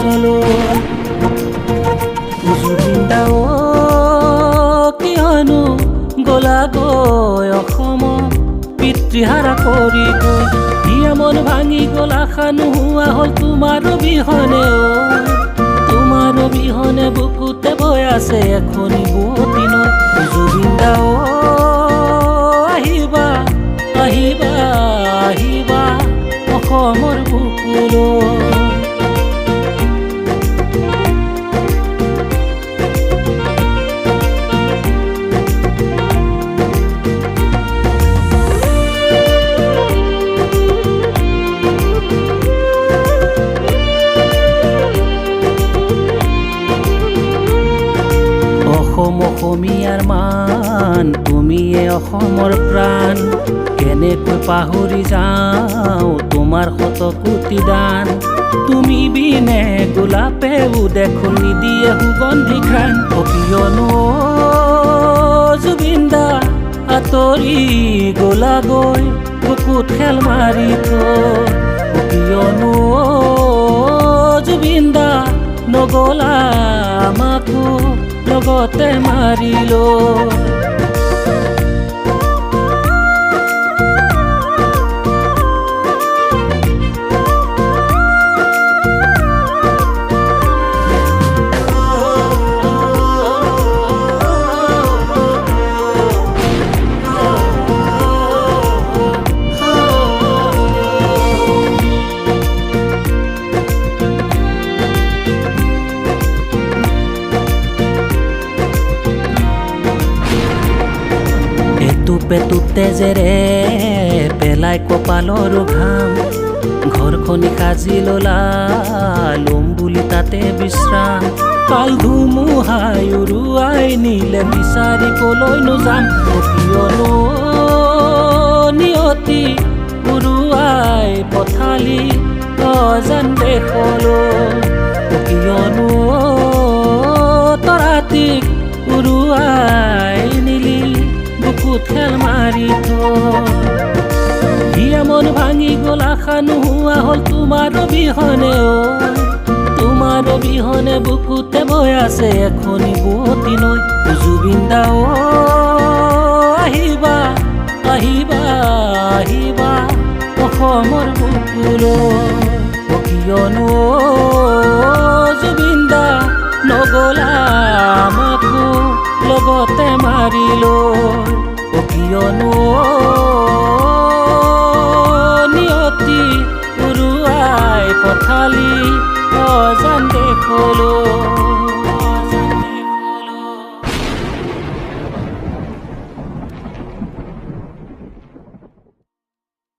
দেশলৈ জুবিন দা কিয়নো গলাগৈ অসমক পিতৃহাৰা কৰি গৈ হিয়া মন ভাঙি গল আশা নোহোৱা হ'ল তোমাৰ অবিহনে তোমাৰ অবিহনে বুকুতে বৈ আছে এখনি বুৱতী নৈ জুবিন দা আহিবা আহিবা আহিবা অসমৰ বুকুলৈ অসমীয়াৰ মান তুমিয়ে অসমৰ প্ৰাণ কেনেকৈ পাহৰি যাওঁ তোমাৰ শতকোটি দান তুমি বিনে গোলাপেও দেখোন নিদিয়ে সুগন্ধি ঘ্ৰাণ কিয়নো জুবিন দা আঁতৰি গলাগৈ বুকুত খেল মাৰি থৈ কিয়নো জুবিন দা নগলা আমাকো লগতে মাৰিল পেটুতে জেৰে পেলাই কপালৰ ঘাম ঘৰখনি সাজি ললা লম বুলি তাতে বিশ্ৰাম কাল ধুমুহাই উৰুৱাই নিলে বিচাৰিবলৈ নোযাম কিয়নো নিয়তি উৰুৱাই পঠালি অজান দেশলৈ কিয়নো তৰাতিক উৰুৱাই নিলি বুকুত খেল মাৰি হিয়া মন ভাঙি গল আশা নোহোৱা হ'ল তোমাৰ অবিহনে তোমাৰ অবিহনে বুকুতে বৈ আছে এখনি বুৱতী নৈ জুবিন দা আহিবা আহিবা আহিবা অসমৰ বুকুলৈ কিয়নো জুবিন দা নগলা আমাকো লগতে মাৰিল কিয়নো নিয়তি উৰুৱাই পঠালি অজান দেশলৈ